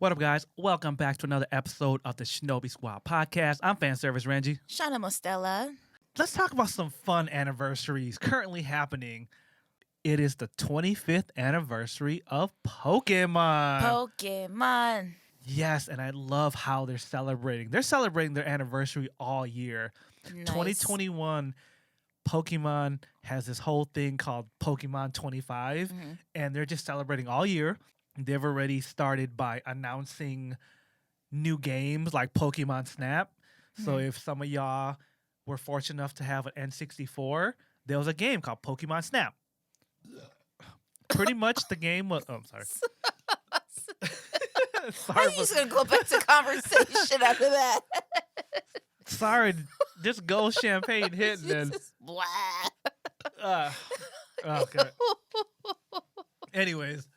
What up, guys? Welcome back to another episode of the Shinobi Squad Podcast. I'm fan service Renji. Shana Mostella. Let's talk about some fun anniversaries currently happening. It is the 25th anniversary of Pokemon. Pokemon. Yes, and I love how they're celebrating. They're celebrating their anniversary all year. Nice. 2021, Pokemon has this whole thing called Pokemon 25, and they're just celebrating all year. They've already started by announcing new games like Pokemon Snap. So if some of y'all were fortunate enough to have an N64, there was a game called Pokemon Snap. Pretty much the game was... Oh, I'm sorry. Sorry. I'm just going to go back to conversation after that. Sorry. Just gold champagne hitting and... Blah. Okay. Anyways...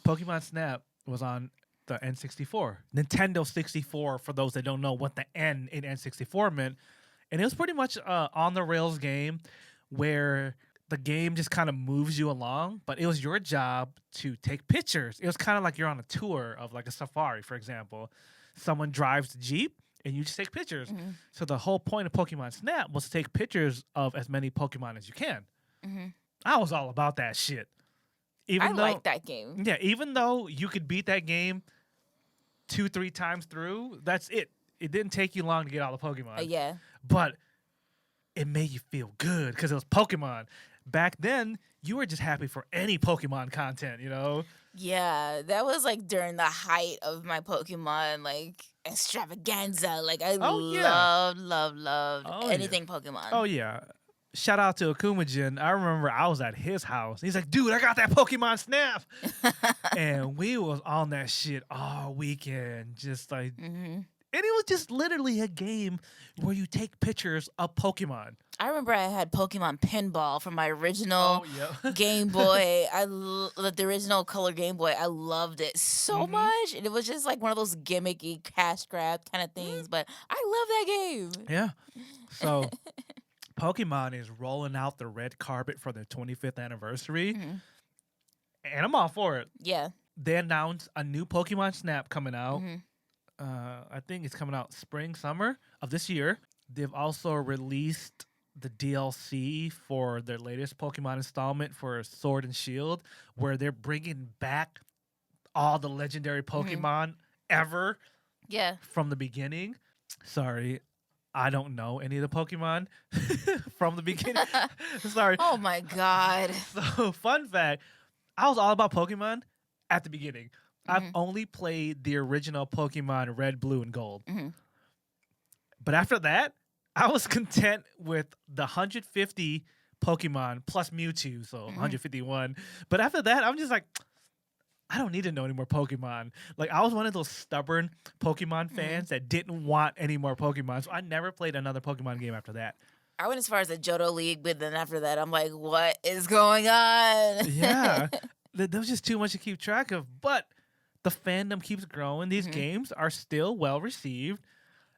Pokemon Snap was on the N64. Nintendo 64, for those that don't know what the N in N64 meant. And it was pretty much on the rails game where the game just kind of moves you along, but it was your job to take pictures. It was kind of like you're on a tour of like a safari, for example. Someone drives the Jeep and you just take pictures. So the whole point of Pokemon Snap was to take pictures of as many Pokemon as you can. I was all about that shit. I like that game. Yeah, even though you could beat that game 2-3 times through, that's it. It didn't take you long to get all the Pokemon. Yeah. But it made you feel good because it was Pokemon. Back then, you were just happy for any Pokemon content, you know? Yeah, that was like during the height of my Pokemon like extravaganza. Like I love anything Pokemon. Oh, yeah. Shout out to Akumajin. I remember I was at his house. He's like, dude, I got that Pokemon Snap. And we was on that shit all weekend. Just like, and it was just literally a game where you take pictures of Pokemon. I remember I had Pokemon Pinball from my original Game Boy. The original color Game Boy. I loved it so much. And it was just like one of those gimmicky cash grab kind of things. But I love that game. Yeah. So... Pokemon is rolling out the red carpet for their 25th anniversary, and I'm all for it. Yeah. They announced a new Pokemon Snap coming out. I think it's coming out spring, summer of this year. They've also released the DLC for their latest Pokemon installment for Sword and Shield, where they're bringing back all the legendary Pokemon ever from the beginning. Sorry. I don't know any of the Pokemon from the beginning. Sorry. Oh, my God. So, fun fact, I was all about Pokemon at the beginning. I've only played the original Pokemon Red, Blue, and Gold. But after that, I was content with the 150 Pokemon plus Mewtwo, so 151. But after that, I'm just like... I don't need to know any more Pokemon. Like, I was one of those stubborn Pokemon fans that didn't want any more Pokemon. So I never played another Pokemon game after that. I went as far as the Johto League, but then after that, I'm like, what is going on? Yeah. There was just too much to keep track of. But the fandom keeps growing. These games are still well received.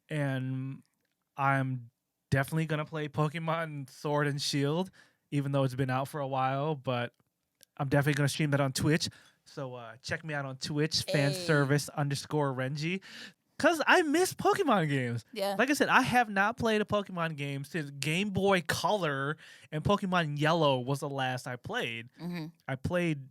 And I'm definitely going to play Pokemon Sword and Shield, even though it's been out for a while. But I'm definitely going to stream that on Twitch. So check me out on Twitch, fanservice_Renji, because I miss Pokemon games. Yeah. Like I said, I have not played a Pokemon game since Game Boy Color and Pokemon Yellow was the last I played. I played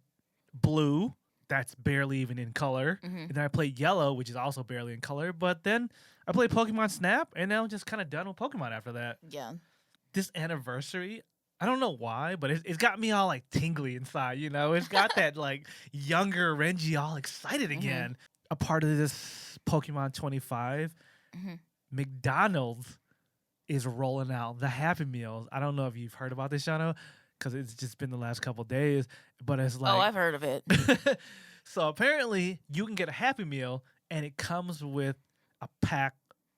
Blue, that's barely even in color. And then I played Yellow, which is also barely in color. But then I played Pokemon Snap, and now I'm just kind of done with Pokemon after that. Yeah. This anniversary... I don't know why, but it's got me all like tingly inside, you know? It's got that like younger Renji all excited again. A part of this Pokemon 25, McDonald's is rolling out the Happy Meals. I don't know if you've heard about this, Shana, because it's just been the last couple of days, but it's like... Oh, I've heard of it. So apparently you can get a Happy Meal and it comes with a pack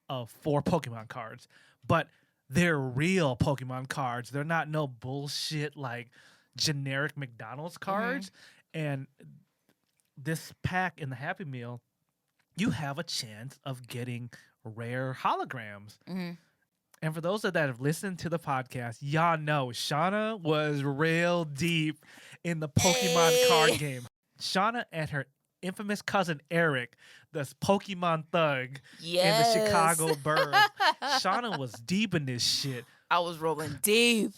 of 4 Pokemon cards. But... they're real Pokemon cards. They're not no bullshit like generic McDonald's cards. And this pack in the Happy Meal, you have a chance of getting rare holograms. And for those that have listened to the podcast, y'all know Shana was real deep in the Pokemon card game. Shana and her infamous cousin Eric, the Pokemon thug Yes. in the Chicago Burbs. Shana was deep in this shit. I was rolling deep.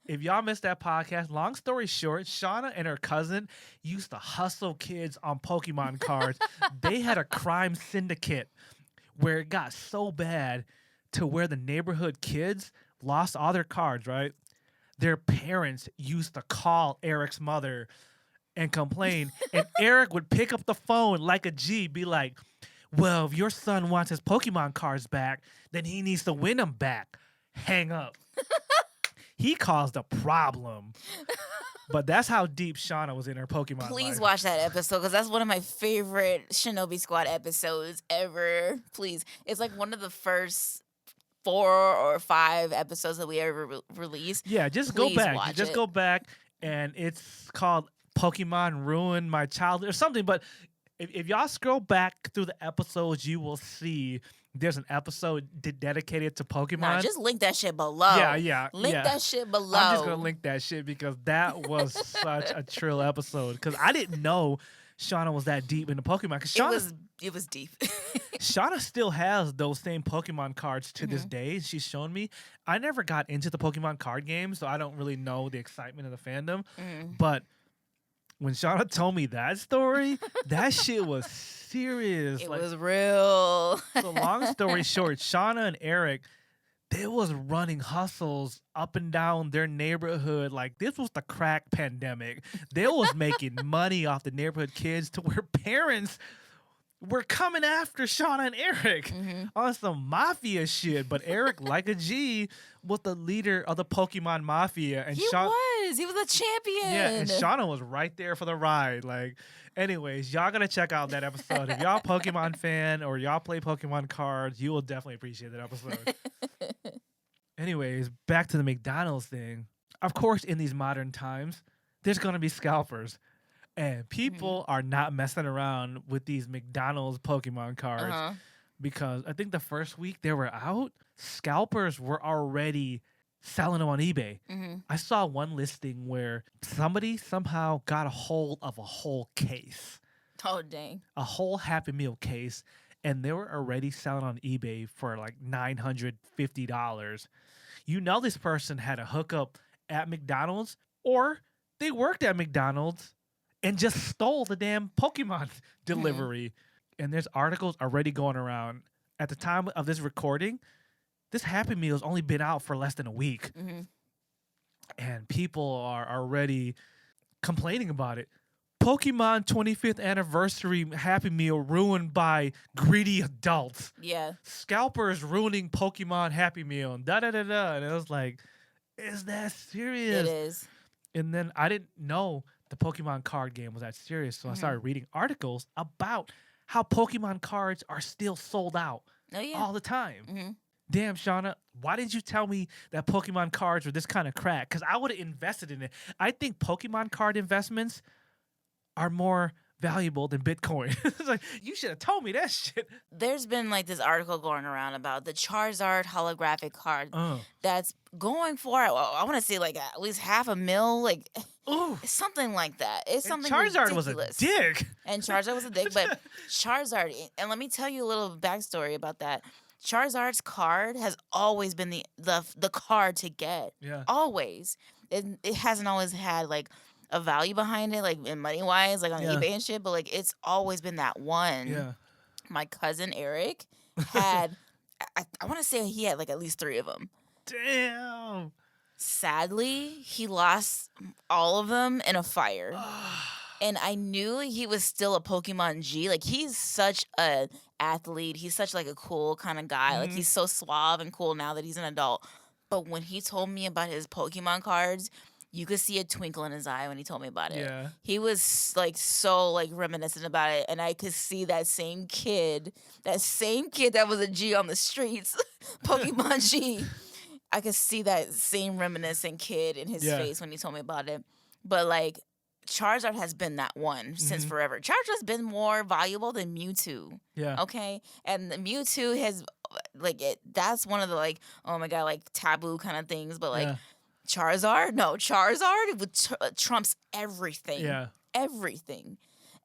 If y'all missed that podcast, long story short, Shana and her cousin used to hustle kids on Pokemon cards. They had a crime syndicate where it got so bad to where the neighborhood kids lost all their cards, right? Their parents used to call Eric's mother and complain, and Eric would pick up the phone like a G, be like, well, if your son wants his Pokemon cards back, then he needs to win them back. Hang up. He caused a problem. But that's how deep Shana was in her Pokemon Please life. watch that episode because that's one of my favorite Shinobi Squad episodes ever. Please. It's like one of the first 4 or 5 episodes that we ever released. Yeah, just Please go back. watch Just it. go back, and it's called Pokemon Ruined My Childhood or something. But if y'all scroll back through the episodes, you will see there's an episode dedicated to Pokemon. Nah, just link that shit below. Yeah. Link that shit below. I'm just going to link that shit because that was such a trill episode. Because I didn't know Shauna was that deep into Pokemon. Cause It was deep. Shauna still has those same Pokemon cards to this day. She's shown me. I never got into the Pokemon card game, so I don't really know the excitement of the fandom. But when Shauna told me that story, that shit was serious. It was real. So long story short, Shauna and Eric, they was running hustles up and down their neighborhood. Like, this was the crack pandemic. They was making money off the neighborhood kids to where parents were coming after Shauna and Eric on some mafia shit. But Eric, like a G, was the leader of the Pokemon Mafia. And He was a champion. yeah, and Shauna was right there for the ride. Like, anyways, y'all gotta check out that episode. If y'all a Pokemon fan or y'all play Pokemon cards, you will definitely appreciate that episode. Anyways, back to the McDonald's thing. Of course, in these modern times, there's gonna be scalpers. And people are not messing around with these McDonald's Pokemon cards because I think the first week they were out, scalpers were already selling them on eBay. I saw one listing where somebody somehow got a hold of a whole case. Oh, dang. A whole Happy Meal case, and they were already selling on eBay for like $950. You know this person had a hookup at McDonald's, or they worked at McDonald's and just stole the damn Pokemon delivery. And there's articles already going around. At the time of this recording, this Happy Meal's only been out for less than a week. And people are already complaining about it. Pokemon 25th anniversary Happy Meal ruined by greedy adults. Yeah. Scalpers ruining Pokemon Happy Meal. And da-da-da-da. And it was like, is that serious? It is. And then I didn't know the Pokemon card game was that serious. So I started reading articles about how Pokemon cards are still sold out all the time. Damn, Shauna, why didn't you tell me that Pokemon cards were this kind of crack? Because I would have invested in it. I think Pokemon card investments are more valuable than Bitcoin. It's like, you should have told me that shit. There's been like this article going around about the Charizard holographic card that's going for, I want to say like at least $500,000, like something like that. It's And something Charizard ridiculous. was a dick. And Charizard was a dick, but Charizard, and let me tell you a little backstory about that. Charizard's card has always been the card to get. Yeah. Always. It hasn't always had like a value behind it, like in money wise, like on eBay and shit, but like it's always been that one. Yeah. My cousin Eric had, I want to say he had like at least 3 of them. Damn. Sadly, he lost all of them in a fire. And I knew he was still a Pokemon G. Like, he's such an athlete. He's such like a cool kind of guy. Like, he's so suave and cool now that he's an adult. But when he told me about his Pokemon cards, you could see a twinkle in his eye when he told me about it. Yeah. He was like so like reminiscent about it, and I could see that same kid that was a G on the streets, Pokemon G. I could see that same reminiscent kid in his face when he told me about it. But like, Charizard has been that one since forever. Charizard's been more valuable than Mewtwo. Yeah. Okay, and the Mewtwo has like that's one of the like, oh my god, like taboo kind of things. But like Charizard trumps everything. Yeah. Everything.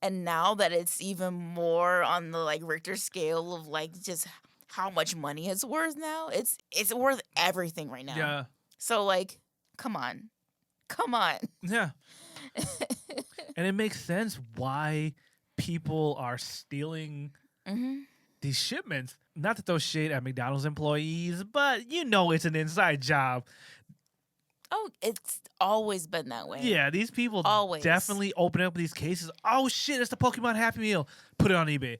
And now that it's even more on the like Richter scale of like just how much money it's worth now, it's worth everything right now. Yeah. So like, come on. Yeah. And it makes sense why people are stealing these shipments. Not to throw shade at McDonald's employees, but it's an inside job. Oh, it's always been that way. Yeah, these people always definitely open up these cases. Oh shit, it's the Pokemon Happy Meal. Put it on eBay.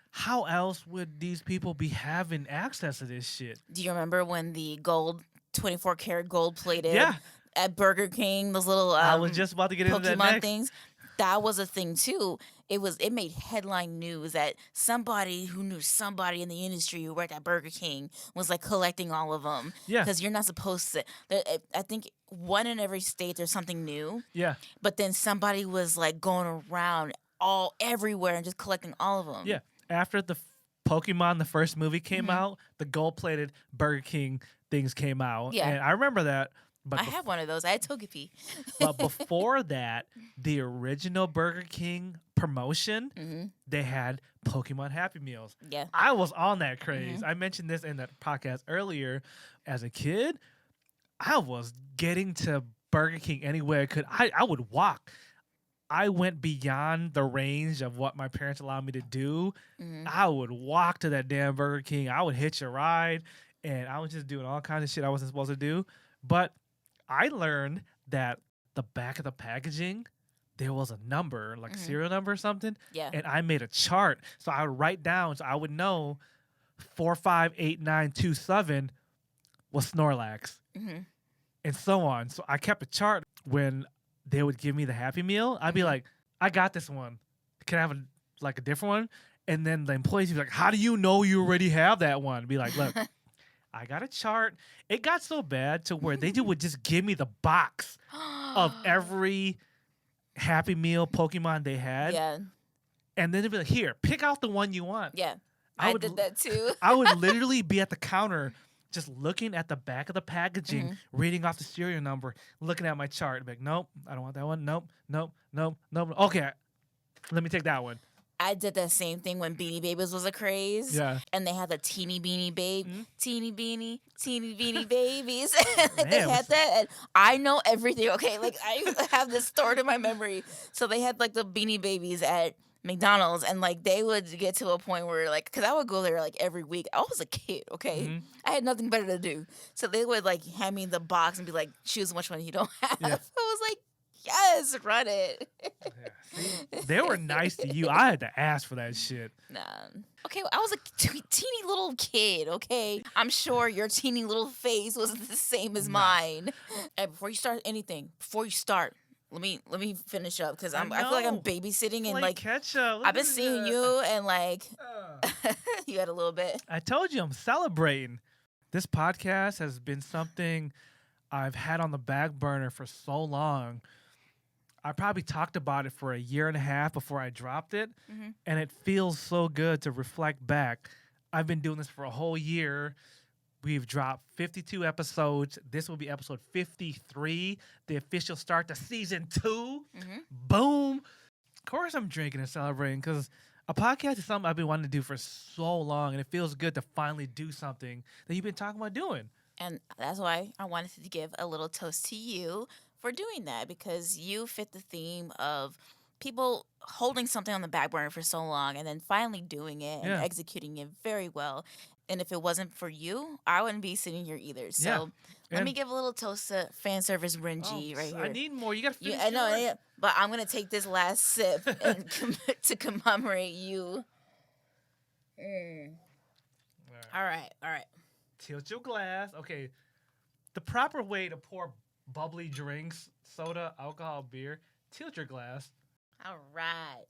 How else would these people be having access to this shit? Do you remember when the gold, 24 karat gold plated at Burger King, those little I was just about to get into that Pokemon next. things? That was a thing too. It made headline news that somebody who knew somebody in the industry who worked at Burger King was like collecting all of them. Yeah. Because you're not supposed to. I think one in every state there's something new. Yeah. But then somebody was like going around everywhere and just collecting all of them. Yeah. After the Pokemon, the first movie came out, the gold-plated Burger King things came out. Yeah. And I remember that. But I have one of those. I had Togepi. But before that, the original Burger King promotion, they had Pokemon Happy Meals. Yeah. I was on that craze. I mentioned this in the podcast earlier. As a kid, I was getting to Burger King anywhere I could. I would walk. I went beyond the range of what my parents allowed me to do. I would walk to that damn Burger King. I would hitch a ride, and I was just doing all kinds of shit I wasn't supposed to do. But I learned that the back of the packaging, there was a number, like a serial number or something. Yeah. And I made a chart. So I would write down, so I would know 458927 was Snorlax. And so on. So I kept a chart. When they would give me the Happy Meal, I'd be like, I got this one. Can I have a different one? And then the employees would be like, how do you know you already have that one? I'd be like, look. I got a chart. It got so bad to where they would just give me the box of every Happy Meal Pokemon they had. Yeah. And then they'd be like, here, pick out the one you want. Yeah. I did that too. I would literally be at the counter just looking at the back of the packaging, reading off the serial number, looking at my chart. I'd be like, nope, I don't want that one. Nope. Okay, let me take that one. I did the same thing when Beanie Babies was a craze. Yeah. And they had the teeny beanie babe, teeny beanie babies. They had that. And I know everything, okay? Like, I have this stored in my memory. So they had, like, the Beanie Babies at McDonald's. And, like, they would get to a point where, like, because I would go there, like, every week. I was a kid, okay? I had nothing better to do. So they would, like, hand me the box and be like, choose which one you don't have. Yeah. I was like, yes, run it. They were nice to you. I had to ask for that shit. Nah. Okay, well, I was a teeny little kid, okay? I'm sure your teeny little face was the same as mine. And before you start anything, let me finish up because I feel like I'm babysitting and like catch up. I've been seeing you and like you had a little bit. I told you I'm celebrating. This podcast has been something I've had on the back burner for so long. I probably talked about it for a year and a half before I dropped it, and it feels so good to reflect back. I've been doing this for a whole year. We've dropped 52 episodes. This will be episode 53, the official start to season 2. Boom. Of course I'm drinking and celebrating because a podcast is something I've been wanting to do for so long, and it feels good to finally do something that you've been talking about doing. And that's why I wanted to give a little toast to you for doing that, because you fit the theme of people holding something on the back burner for so long and then finally doing it and executing it very well. And if it wasn't for you, I wouldn't be sitting here either. So let me give a little toast to fan service Renji right here. I need more. You got to finish I know, but I'm going to take this last sip and to commemorate you. All right. Tilt your glass. Okay. The proper way to pour bubbly drinks, soda, alcohol, beer, tilt your glass. All right.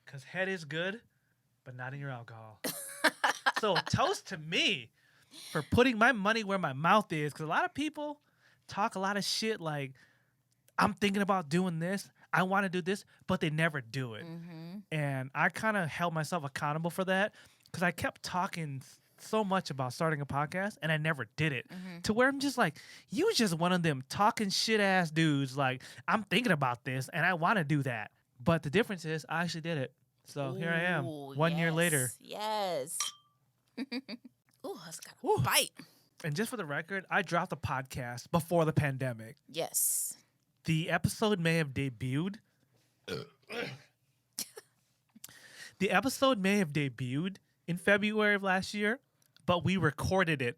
Because head is good, but not in your alcohol. So toast to me for putting my money where my mouth is. Because a lot of people talk a lot of shit like, I'm thinking about doing this. I want to do this, but they never do it. And I kind of held myself accountable for that because I kept talking so much about starting a podcast and I never did it, to where I'm just like, you just one of them talking shit ass dudes like, I'm thinking about this and I want to do that, But the difference is I actually did it. So here I am, 1 year later. Yes. Ooh, that's got a Ooh. bite. And just for the record, I dropped the podcast before the pandemic. Yes. The episode may have debuted. The episode may have debuted in February of last year, but we recorded it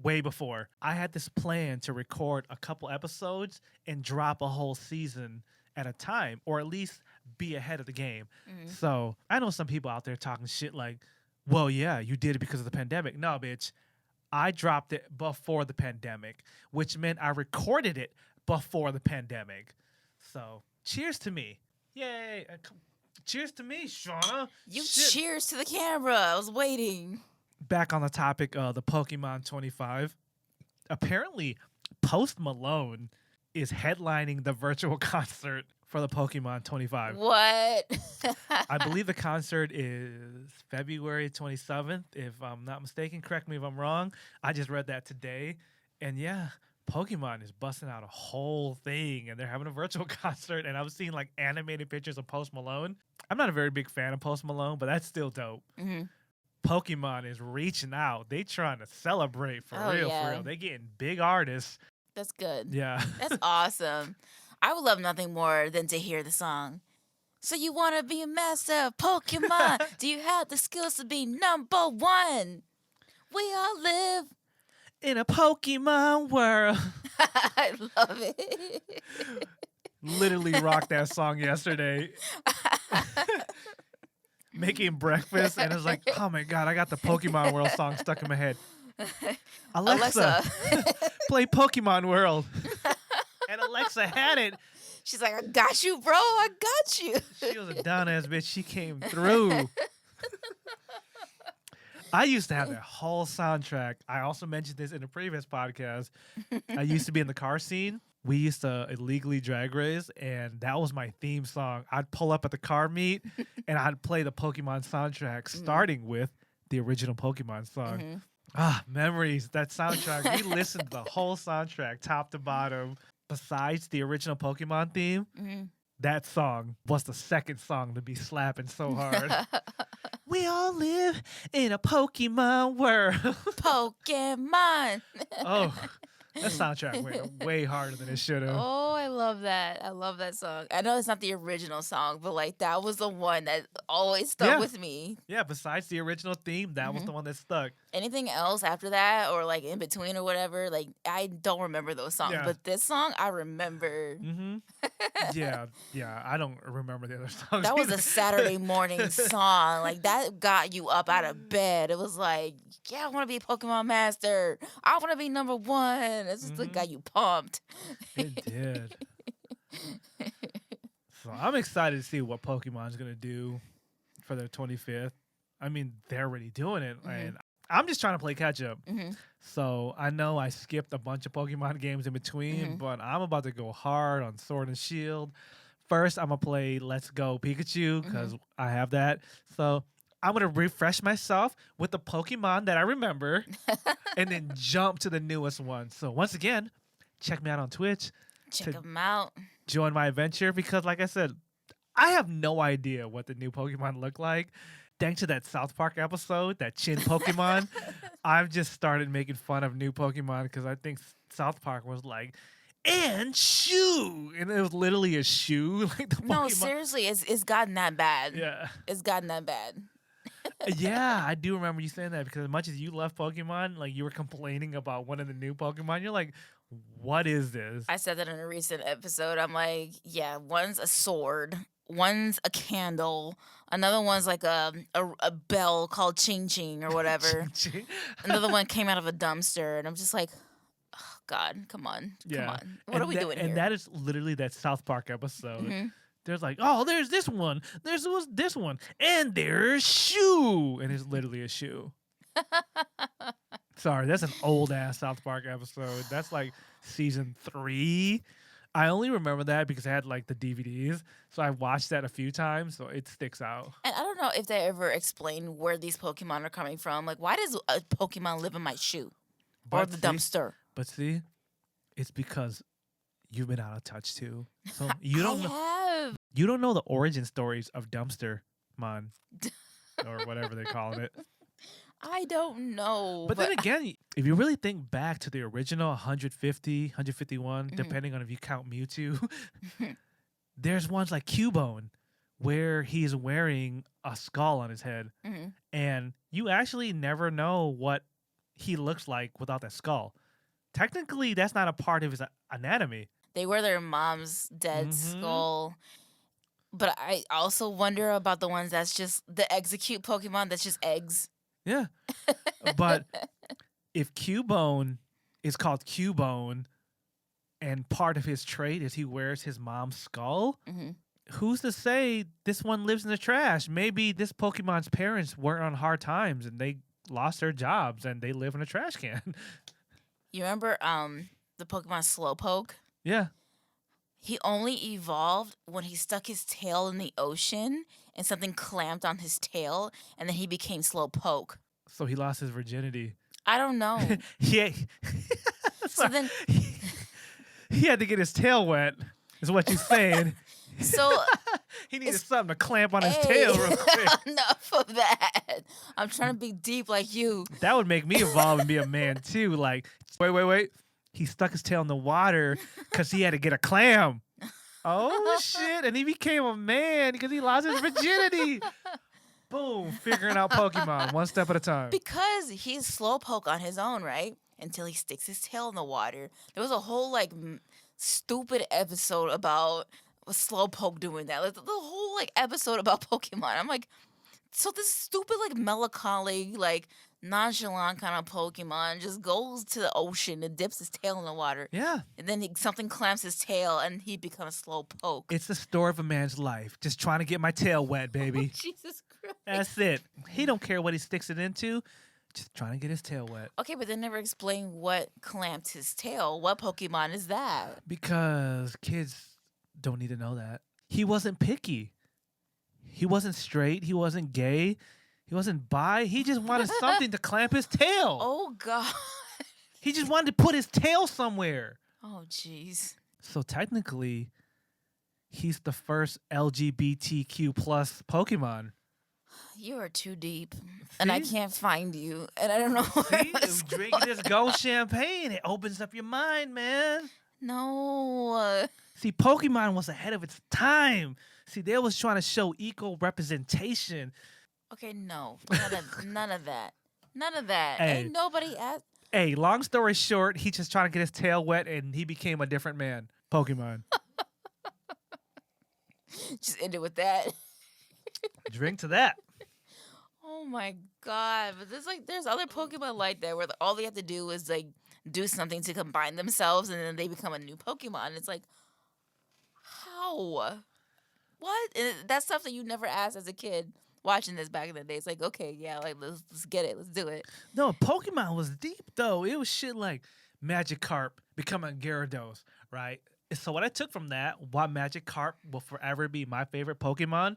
way before. I had this plan to record a couple episodes and drop a whole season at a time, or at least be ahead of the game. Mm-hmm. So I know some people out there talking shit like, well, yeah, you did it because of the pandemic. No, bitch. I dropped it before the pandemic, which meant I recorded it before the pandemic. So cheers to me. Yay. Cheers to me, Shana. Cheers to the camera. I was waiting. Back on the topic of the Pokemon 25. Apparently, Post Malone is headlining the virtual concert for the Pokemon 25. What? I believe the concert is February 27th, if I'm not mistaken. Correct me if I'm wrong. I just read that today. And yeah, Pokemon is busting out a whole thing, and they're having a virtual concert. And I was seeing like animated pictures of Post Malone. I'm not a very big fan of Post Malone, but that's still dope. Mm-hmm. Pokemon is reaching out. They trying to celebrate for real. They getting big artists. That's good. Yeah. That's awesome. I would love nothing more than to hear the song. So you want to be a master of Pokemon? Do you have the skills to be number one? We all live in a Pokemon world. I love it. Literally rocked that song yesterday. Making breakfast, and it's like, oh my God, I got the Pokemon World song stuck in my head. Alexa. Play Pokemon World. And Alexa had it. She's like, I got you, bro. I got you. She was a down-ass bitch. She came through. I used to have that whole soundtrack. I also mentioned this in a previous podcast. I used to be in the car scene. We used to illegally drag race, and that was my theme song. I'd pull up at the car meet, and I'd play the Pokemon soundtrack, starting with the original Pokemon song. Mm-hmm. Ah, memories, that soundtrack. We listened to the whole soundtrack, top to bottom. Besides the original Pokemon theme, that song was the second song to be slapping so hard. We all live in a Pokemon world. Pokemon. Oh, that soundtrack went way harder than it should have. Oh, I love that. I love that song. I know it's not the original song, but like that was the one that always stuck with me. Yeah, besides the original theme, that was the one that stuck. Anything else after that or like in between or whatever, like I don't remember those songs. Yeah. But this song, I remember. Mm-hmm. Yeah, I don't remember the other songs. That was a Saturday morning song. Like that got you up out of bed. It was like, yeah, I want to be a Pokemon master. I want to be number one. It's just got you pumped. It did. So I'm excited to see what Pokemon's going to do for their 25th. I mean, they're already doing it. And I'm just trying to play catch up. So I know I skipped a bunch of Pokemon games in between, but I'm about to go hard on Sword and Shield. First, I'm going to play Let's Go Pikachu because I have that. So I'm going to refresh myself with the Pokemon that I remember and then jump to the newest one. So once again, check me out on Twitch. Check them out. Join my adventure because, like I said, I have no idea what the new Pokemon look like. Thanks to that South Park episode, that Chin Pokemon, I've just started making fun of new Pokemon because I think South Park was like, and shoe, and it was literally a shoe. Like the no, Pokemon. Seriously, it's gotten that bad. Yeah, it's gotten that bad. Yeah, I do remember you saying that because as much as you love Pokemon, like you were complaining about one of the new Pokemon. You're like, what is this? I said that in a recent episode. I'm like, yeah, one's a sword, one's a candle, another one's like a bell called Ching Ching or whatever. Another one came out of a dumpster, and I'm just like, oh, God, come on. What are we doing here? And that is literally that South Park episode. There's like, oh, there's this one. There's this one. And there's shoe. And it's literally a shoe. Sorry, that's an old-ass South Park episode. That's like season 3. I only remember that because I had like the DVDs. So I watched that a few times. So it sticks out. And I don't know if they ever explain where these Pokemon are coming from. Like, why does a Pokemon live in my shoe? Or the dumpster? But see, it's because you've been out of touch too. So you don't know. You don't know the origin stories of Dumpster Mon or whatever they're calling it. I don't know. But then again, if you really think back to the original 150, 151, depending on if you count Mewtwo, there's ones like Cubone where he's wearing a skull on his head. And you actually never know what he looks like without that skull. Technically, that's not a part of his anatomy. They wear their mom's dead skull. But I also wonder about the ones that's just the execute Pokemon that's just eggs. Yeah. But if Cubone is called Cubone and part of his trait is he wears his mom's skull, who's to say this one lives in the trash? Maybe this Pokemon's parents weren't on hard times and they lost their jobs and they live in a trash can. You remember the Pokemon Slowpoke? Yeah. He only evolved when he stuck his tail in the ocean and something clamped on his tail, and then he became Slowpoke. So he lost his virginity. I don't know. Yeah. So then he had to get his tail wet, is what you're saying. So he needed something to clamp on his tail real quick. Enough of that. I'm trying to be deep like you. That would make me evolve and be a man too. Like, wait. He stuck his tail in the water because he had to get a clam. Oh, shit. And he became a man because he lost his virginity. Boom. Figuring out Pokemon one step at a time. Because he's Slowpoke on his own, right? Until he sticks his tail in the water. There was a whole, like, stupid episode about Slowpoke doing that. Like, the whole, like, episode about Pokemon. I'm like, so this stupid, like, melancholy, like, nonchalant kind of Pokemon just goes to the ocean and dips his tail in the water. Yeah. And then something clamps his tail and he becomes Slowpoke. It's the story of a man's life. Just trying to get my tail wet, baby. Oh, Jesus Christ. That's it. He don't care what he sticks it into. Just trying to get his tail wet. Okay, but they never explain what clamped his tail. What Pokemon is that? Because kids don't need to know that. He wasn't picky. He wasn't straight. He wasn't gay. He wasn't bi. He just wanted something to clamp his tail. Oh, God. He just wanted to put his tail somewhere. Oh, jeez. So technically, he's the first LGBTQ plus Pokemon. You are too deep. And I can't find you. And I don't know See, drinking this gold champagne, it opens up your mind, man. No. See, Pokemon was ahead of its time. See, they was trying to show equal representation. Okay, no. None of that. None of that. Hey. Ain't nobody asked. Hey, long story short, he just trying to get his tail wet and he became a different man. Pokemon. Just end it with that. Drink to that. Oh my God. But there's other Pokemon like that where all they have to do is like do something to combine themselves and then they become a new Pokemon. It's like, how? What? And that's stuff that you never asked as a kid watching this back in the day. It's like, okay, yeah, like let's get it. Let's do it. No, Pokemon was deep though. It was shit like Magikarp becoming Gyarados, right? So what I took from that, why Magikarp will forever be my favorite Pokemon,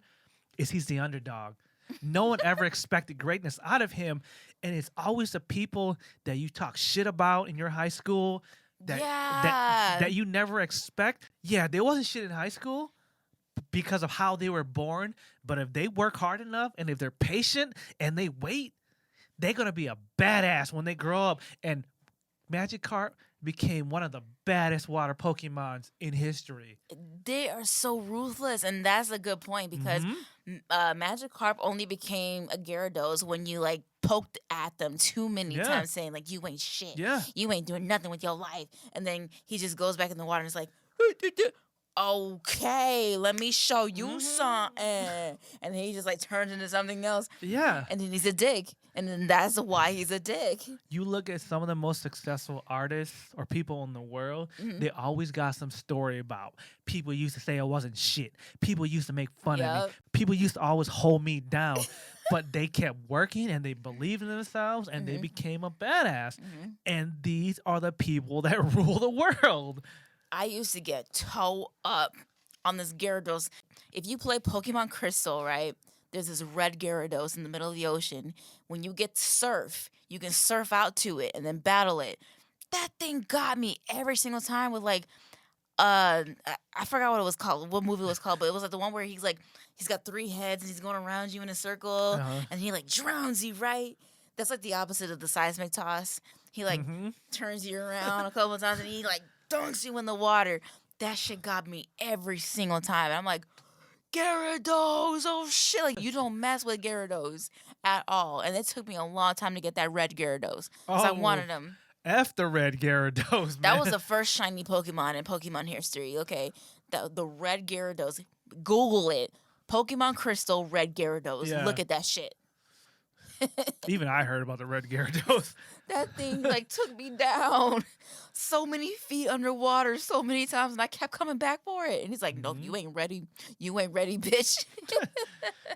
is he's the underdog. No one ever expected greatness out of him, and it's always the people that you talk shit about in your high school that you never expect. Yeah, there wasn't shit in high school because of how they were born, but if they work hard enough and if they're patient and they wait, they're gonna be a badass when they grow up. And Magikarp became one of the baddest water Pokemons in history. They are so ruthless, and that's a good point because Magikarp only became a Gyarados when you like poked at them too many times, saying like you ain't shit, you ain't doing nothing with your life, and then he just goes back in the water and is like, okay, let me show you something, and then he just like turns into something else, and then he's a dick. And then that's why he's a dick. You look at some of the most successful artists or people in the world, they always got some story about people used to say I wasn't shit. People used to make fun of me. People used to always hold me down. But they kept working and they believed in themselves and they became a badass. And these are the people that rule the world. I used to get toe up on this Gyarados. If you play Pokemon Crystal, right? There's this red Gyarados in the middle of the ocean. When you get surf, you can surf out to it and then battle it. That thing got me every single time with like I forgot what it was called, what movie it was called, but it was like the one where he's got 3 heads and he's going around you in a circle, and he like drowns you, right? That's like the opposite of the seismic toss. He like turns you around a couple of times and he like dunks you in the water. That shit got me every single time. And I'm like, Gyarados, oh shit! Like you don't mess with Gyarados at all. And it took me a long time to get that red Gyarados because I wanted him. F the red Gyarados, man. That was the first shiny Pokemon in Pokemon history. Okay, the red Gyarados. Google it. Pokemon Crystal red Gyarados. Yeah. Look at that shit. Even I heard about the red Gyarados. That thing like took me down so many feet underwater so many times, and I kept coming back for it. And he's like, "No, you ain't ready. You ain't ready, bitch."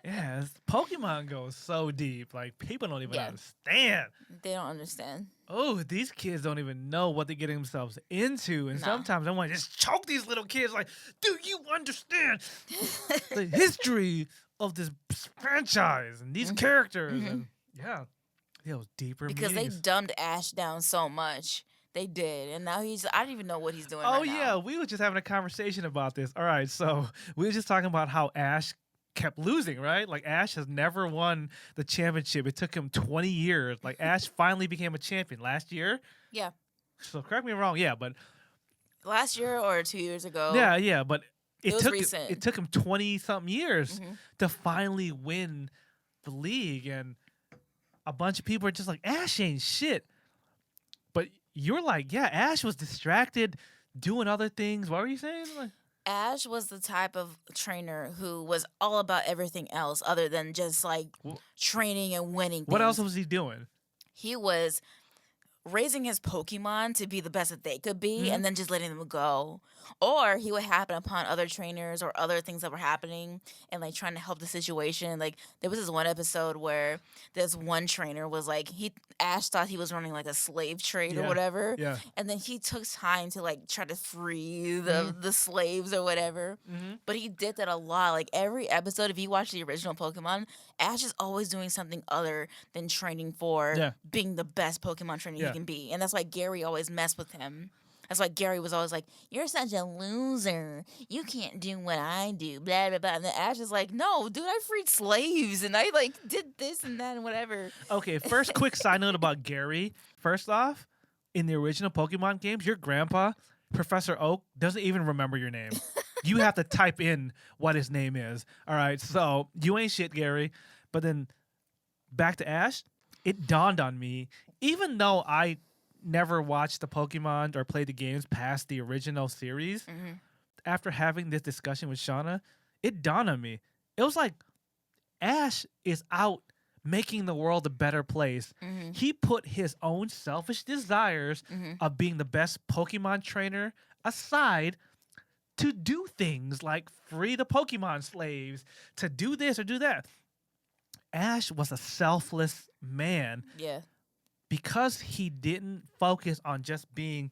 Yeah, Pokemon goes so deep. Like people don't even understand. They don't understand. Oh, these kids don't even know what they're getting themselves into. And sometimes I want to just choke these little kids like, do you understand the history of this franchise and these characters? And yeah, it was deeper because they dumbed Ash down so much. They did. And now I don't even know what he's doing right now. Oh, yeah. We were just having a conversation about this. All right. So we were just talking about how Ash kept losing, right? Like Ash has never won the championship. It took him 20 years. Like Ash finally became a champion last year. Yeah. So correct me if I'm wrong. Yeah, but last year or 2 years ago. Yeah, but it was recent. It took him 20 something years to finally win the league, and a bunch of people are just like, Ash ain't shit. But you're like, yeah, Ash was distracted doing other things. What were you saying? Like, Ash was the type of trainer who was all about everything else other than just like training and winning. What else was he doing? He was raising his Pokemon to be the best that they could be and then just letting them go. Or he would happen upon other trainers or other things that were happening and like trying to help the situation. Like there was this one episode where this one trainer was like, Ash thought he was running like a slave trade or whatever. Yeah. And then he took time to like try to free the slaves or whatever. But he did that a lot. Like every episode, if you watch the original Pokemon, Ash is always doing something other than training for being the best Pokemon trainer he can be. And that's why Gary always messed with him. That's why Gary was always like, "You're such a loser. You can't do what I do." Blah blah blah. And then Ash is like, "No, dude, I freed slaves and I like did this and that and whatever." Okay, first quick side note about Gary. First off, in the original Pokemon games, your grandpa, Professor Oak, doesn't even remember your name. You have to type in what his name is. All right, so you ain't shit, Gary. But then back to Ash, it dawned on me, even though I never watched the Pokemon or played the games past the original series, after having this discussion with Shana, it dawned on me. It was like Ash is out making the world a better place. He put his own selfish desires of being the best Pokemon trainer aside to do things like free the Pokemon slaves, to do this or do that. Ash was a selfless man. Yeah. Because he didn't focus on just being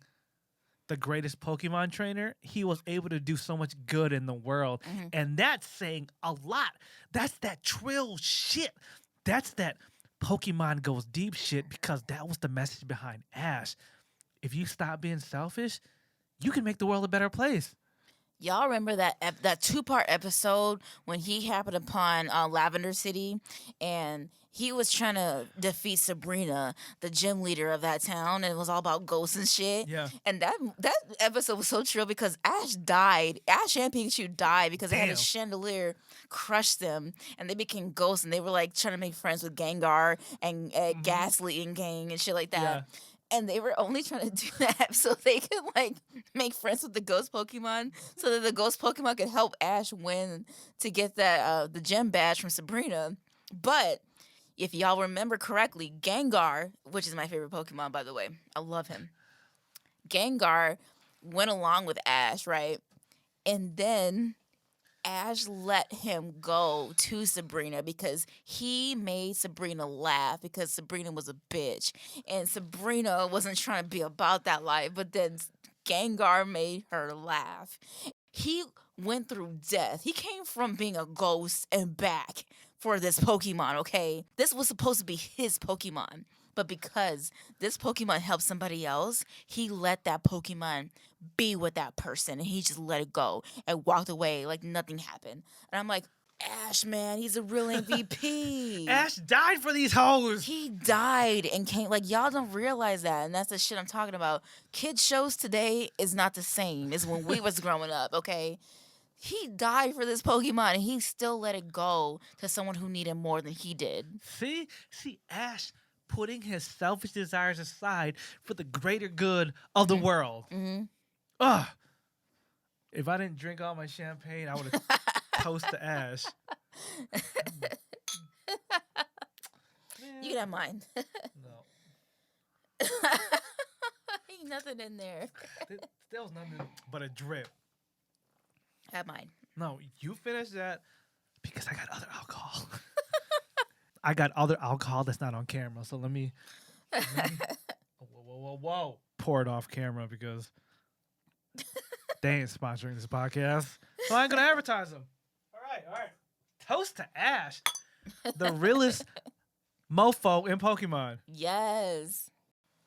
the greatest Pokemon trainer, he was able to do so much good in the world. And that's saying a lot. That's that Trill shit. That's that Pokemon goes deep shit, because that was the message behind Ash. If you stop being selfish, you can make the world a better place. Y'all remember that 2-part episode when he happened upon Lavender City and he was trying to defeat Sabrina, the gym leader of that town, and it was all about ghosts and shit. Yeah. And that episode was so trill because Ash died. Ash and Pikachu died because they had a chandelier crush them, and they became ghosts, and they were like trying to make friends with Gengar and Ghastly and Gang and shit like that. Yeah. And they were only trying to do that so they could like make friends with the ghost Pokemon, so that the ghost Pokemon could help Ash win to get that the gem badge from Sabrina. But if y'all remember correctly, Gengar, which is my favorite Pokemon, by the way, I love him. Gengar went along with Ash, right? And then Ash let him go to Sabrina because he made Sabrina laugh because Sabrina was a bitch. And Sabrina wasn't trying to be about that life, but then Gengar made her laugh. He went through death. He came from being a ghost and back for this Pokemon, okay? This was supposed to be his Pokemon. But because this Pokemon helped somebody else, he let that Pokemon be with that person and he just let it go and walked away like nothing happened. And I'm like, Ash, man, he's a real MVP. Ash died for these hoes. He died and came. Like, y'all don't realize that. And that's the shit I'm talking about. Kids shows today is not the same as when we was growing up, okay? He died for this Pokemon and he still let it go to someone who needed more than he did. See, Ash putting his selfish desires aside for the greater good of the world. Mm-hmm. Ugh. If I didn't drink all my champagne, I would have toast to Ash. You can have mine. No. Ain't nothing in there. There was nothing but a drip. Have mine. No, you finish that because I got other alcohol. I got other alcohol that's not on camera. So let me whoa. Pour it off camera because they ain't sponsoring this podcast. So I ain't going to advertise them. All right. Toast to Ash, the realest mofo in Pokemon. Yes.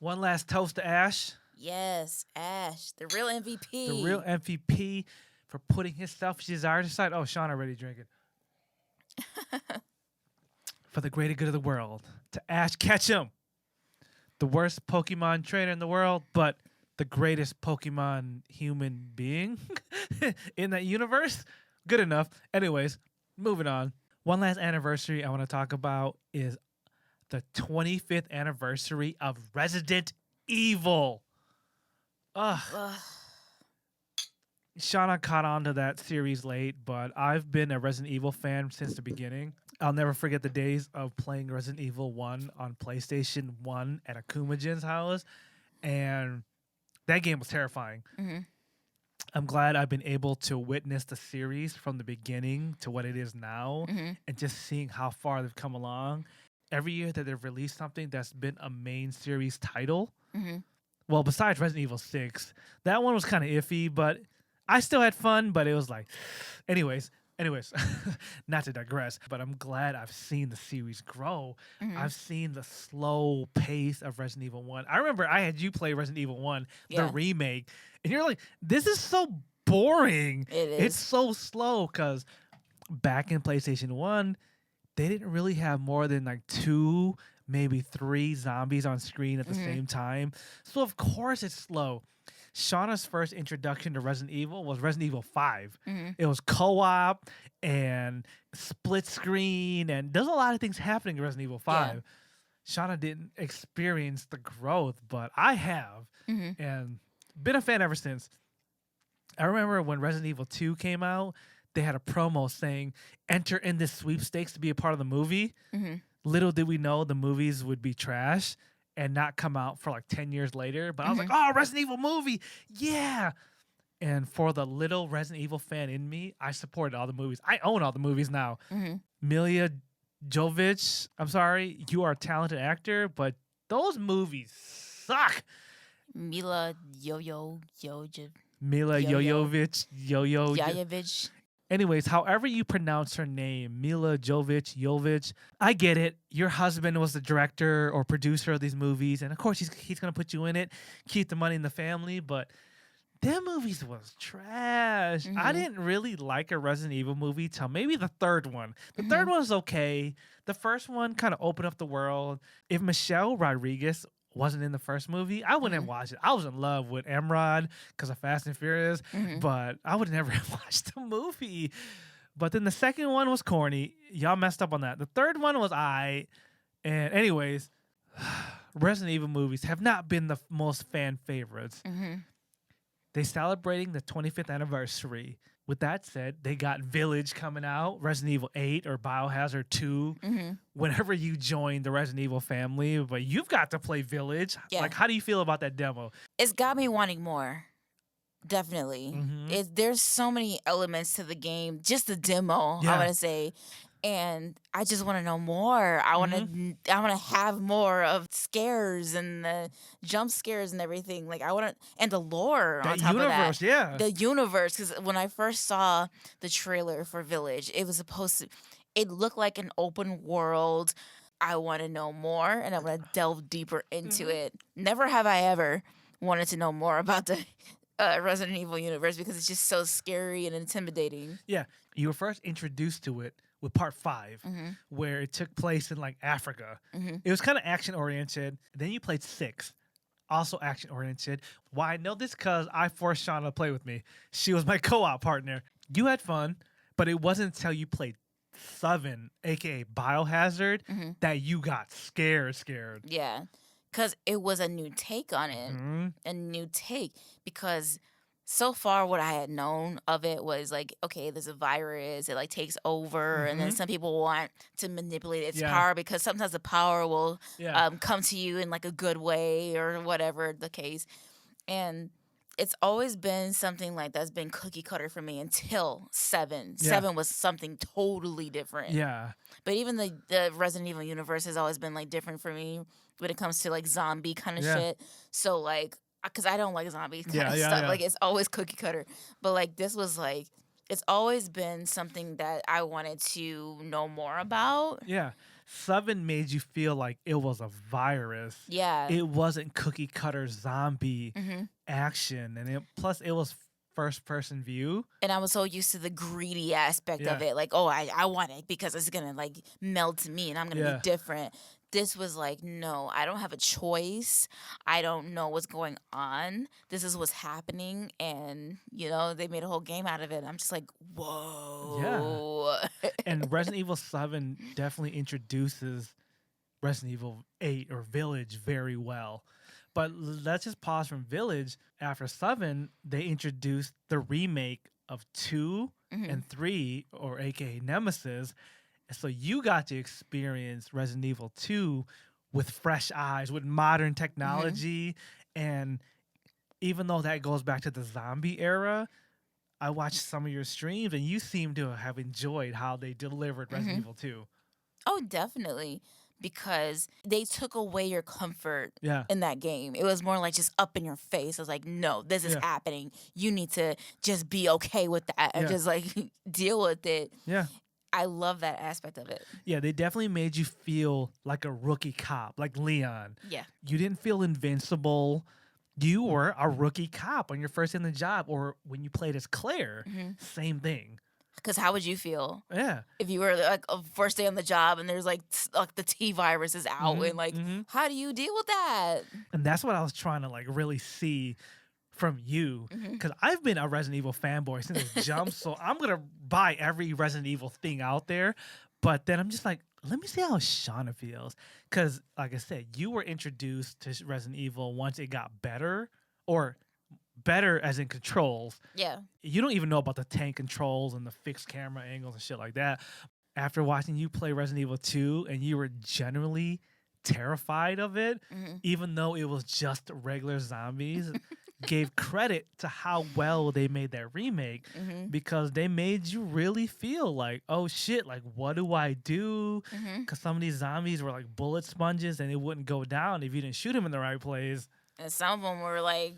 One last toast to Ash. Yes, Ash, the real MVP. The real MVP for putting his selfish desires aside. Oh, Shana already drinking. For the greater good of the world. To Ash Ketchum. The worst Pokemon trainer in the world, but the greatest Pokemon human being in that universe. Good enough. Anyways, moving on. One last anniversary I want to talk about is the 25th anniversary of Resident Evil. Ugh. Shana caught on to that series late, but I've been a Resident Evil fan since the beginning. I'll never forget the days of playing Resident Evil 1 on PlayStation 1 at Akumajin's house, and that game was terrifying. Mm-hmm. I'm glad I've been able to witness the series from the beginning to what it is now, and just seeing how far they've come along. Every year that they've released something that's been a main series title, well, besides Resident Evil 6, that one was kind of iffy, but I still had fun, but it was like, anyways, not to digress, but I'm glad I've seen the series grow. I've seen the slow pace of Resident Evil 1. I remember I had you play Resident Evil 1, the remake, and you're like, this is so boring. It is. It's so slow because back in PlayStation 1, they didn't really have more than like 2, maybe 3 zombies on screen at the same time. So of course it's slow. Shauna's first introduction to Resident Evil was Resident Evil 5. It was co-op and split screen, and there's a lot of things happening in Resident Evil 5. Shauna didn't experience the growth, but I have, and been a fan ever since. I remember when Resident Evil 2 came out, they had a promo saying, enter in this sweepstakes to be a part of the movie. Little did we know the movies would be trash and not come out for like 10 years later. But I was like, oh, Resident Evil movie. Yeah. And for the little Resident Evil fan in me, I supported all the movies. I own all the movies now. Mila Jovovich, I'm sorry, you are a talented actor, but those movies suck. Mila Jovovich. Jovovich. Anyways, however you pronounce her name, Mila Jovovich, I get it. Your husband was the director or producer of these movies, and of course he's going to put you in it, keep the money in the family, but them movies was trash. I didn't really like a Resident Evil movie till maybe the third one. The third one was okay. The first one kind of opened up the world. If Michelle Rodriguez wasn't in the first movie, I wouldn't have watched it. I was in love with Emrod because of Fast and Furious, but I would never have watched the movie. But then the second one was corny. Y'all messed up on that. The third one was And anyways, Resident Evil movies have not been the most fan favorites. They're celebrating the 25th anniversary. With that said, they got Village coming out, Resident Evil 8 or Biohazard 2, whenever you join the Resident Evil family. But you've got to play Village. Yeah. Like, how do you feel about that demo? It's got me wanting more. Definitely. There's so many elements to the game. Just the demo, I want to say. And I just want to know more. I want to have more of scares and the jump scares and everything. Like and the lore on top of that. The universe. Because when I first saw the trailer for Village, it was it looked like an open world I want to know more and I want to delve deeper into it. Never have I ever wanted to know more about the Resident Evil universe because it's just so scary and intimidating. Yeah, you were first introduced to it with part 5, where it took place in like Africa. It was kind of action oriented. Then you played 6, also action oriented. Why I know this because I forced Shana to play with me. She was my co-op partner. You had fun, but it wasn't until you played 7, aka Biohazard, that you got scared. Yeah, because it was a new take on it. A new take. Because so far what I had known of it was like, okay, there's a virus, it like takes over, and then some people want to manipulate its power because sometimes the power will come to you in like a good way or whatever the case. And it's always been something like that's been cookie cutter for me until 7. 7 was something totally different. Yeah. But even the Resident Evil universe has always been like different for me when it comes to like zombie kind of shit. So like, because I don't like zombie kind of stuff. Like it's always cookie cutter. But like this was like, it's always been something that I wanted to know more about. Yeah. 7 made you feel like it was a virus. Yeah. It wasn't cookie cutter zombie action. And plus it was first person view. And I was so used to the greedy aspect of it. Like, oh, I want it because it's going to like meld to me and I'm going to be different. This was like, no, I don't have a choice. I don't know what's going on. This is what's happening. And, you know, they made a whole game out of it. I'm just like, whoa. Yeah. And Resident Evil 7 definitely introduces Resident Evil 8 or Village very well. But let's just pause from Village. After 7, they introduced the remake of 2 and 3, or aka Nemesis. So you got to experience Resident Evil 2 with fresh eyes, with modern technology. And even though that goes back to the zombie era, I watched some of your streams and you seem to have enjoyed how they delivered Resident Evil 2. Oh, definitely. Because they took away your comfort in that game. It was more like just up in your face. I was like, no, this is happening. You need to just be okay with that and just like deal with it. Yeah. I love that aspect of it. Yeah, they definitely made you feel like a rookie cop, like Leon. Yeah. You didn't feel invincible. You were a rookie cop on your first day on the job, or when you played as Claire, same thing. Because how would you feel? Yeah. If you were like a first day on the job and there's like the T virus is out and like, how do you deal with that? And that's what I was trying to like really see from you, because I've been a Resident Evil fanboy since it jumped, so I'm gonna buy every Resident Evil thing out there. But then I'm just like, let me see how Shana feels, because like I said, you were introduced to Resident Evil once it got better, or better as in controls. Yeah. You don't even know about the tank controls and the fixed camera angles and shit like that. After watching you play Resident Evil 2, and you were generally terrified of it, even though it was just regular zombies. Gave credit to how well they made that remake, because they made you really feel like, oh shit, like what do I do? Because some of these zombies were like bullet sponges and it wouldn't go down if you didn't shoot them in the right place. And some of them were like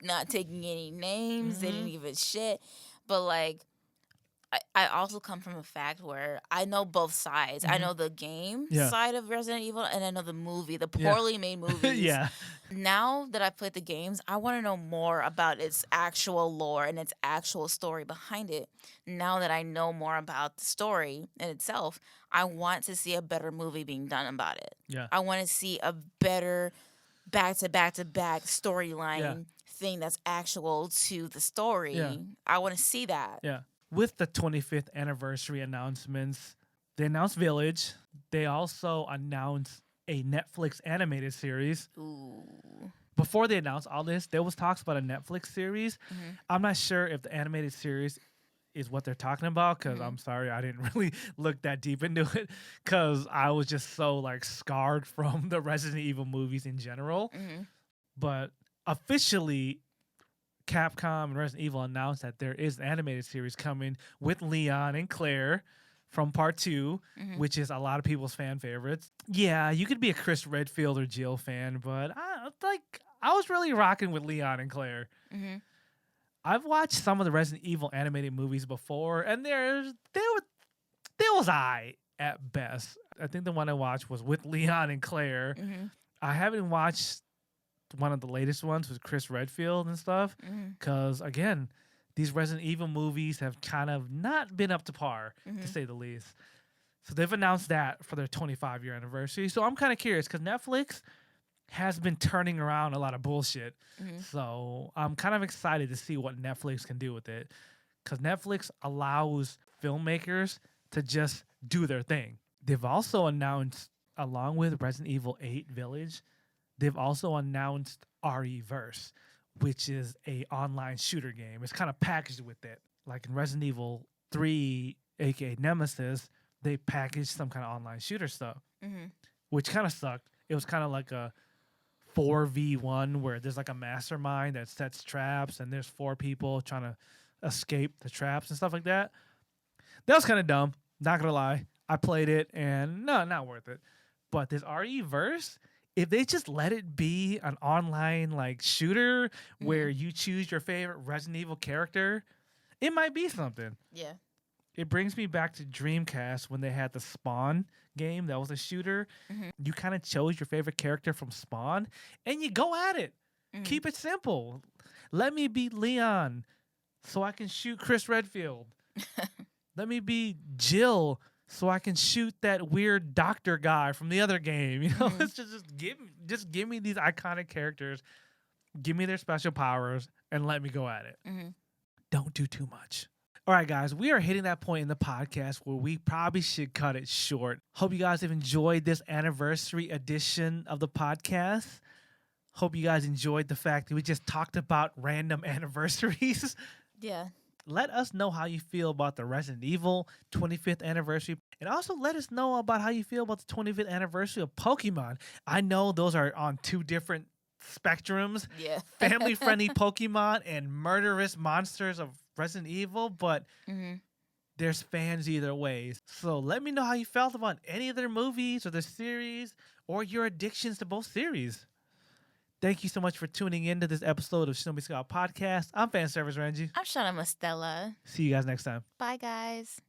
not taking any names. They didn't give a shit. But like, I also come from a fact where I know both sides. I know the game side of Resident Evil, and I know the movie, the poorly made movies. Now that I've played the games, I want to know more about its actual lore and its actual story behind it. Now that I know more about the story in itself, I want to see a better movie being done about it. I want to see a better back-to-back-to-back storyline thing that's actual to the story. I want to see that. With the 25th anniversary announcements, they announced Village. They also announced a Netflix animated series. Ooh. Before they announced all this, there was talks about a Netflix series. I'm not sure if the animated series is what they're talking about, because I'm sorry, I didn't really look that deep into it, because I was just so like scarred from the Resident Evil movies in general. But officially, Capcom and Resident Evil announced that there is an animated series coming with Leon and Claire from part 2, which is a lot of people's fan favorites. Yeah, you could be a Chris Redfield or Jill fan, but I was really rocking with Leon and Claire. I've watched some of the Resident Evil animated movies before, and there was at best. I think the one I watched was with Leon and Claire. I haven't watched one of the latest ones with Chris Redfield and stuff because, again, these Resident Evil movies have kind of not been up to par, to say the least. So they've announced that for their 25-year anniversary. So I'm kind of curious because Netflix has been turning around a lot of bullshit. So I'm kind of excited to see what Netflix can do with it because Netflix allows filmmakers to just do their thing. They've also announced, along with Resident Evil 8 Village, they've also announced RE-Verse, which is a online shooter game. It's kind of packaged with it. Like in Resident Evil 3, aka Nemesis, they packaged some kind of online shooter stuff, which kind of sucked. It was kind of like a 4v1 where there's like a mastermind that sets traps and there's 4 people trying to escape the traps and stuff like that. That was kind of dumb. Not gonna lie. I played it and no, not worth it. But this RE-Verse, if they just let it be an online like shooter where you choose your favorite Resident Evil character, it might be something. Yeah. It brings me back to Dreamcast when they had the Spawn game that was a shooter. You kind of chose your favorite character from Spawn and you go at it. Keep it simple. Let me be Leon so I can shoot Chris Redfield. Let me be Jill so I can shoot that weird doctor guy from the other game. You know, it's just give me these iconic characters, give me their special powers, and let me go at it. Don't do too much. All right, guys, we are hitting that point in the podcast where we probably should cut it short. Hope you guys have enjoyed this anniversary edition of the podcast. Hope you guys enjoyed the fact that we just talked about random anniversaries. Yeah. Let us know how you feel about the Resident Evil 25th anniversary. And also let us know about how you feel about the 25th anniversary of Pokemon. I know those are on 2 different spectrums. Yeah. Family-friendly Pokemon and murderous monsters of Resident Evil. But there's fans either ways. So let me know how you felt about any of their movies or the series or your addictions to both series. Thank you so much for tuning in to this episode of Shinobi Squad Podcast. I'm fan service Renji. I'm Shana Mostella. See you guys next time. Bye, guys.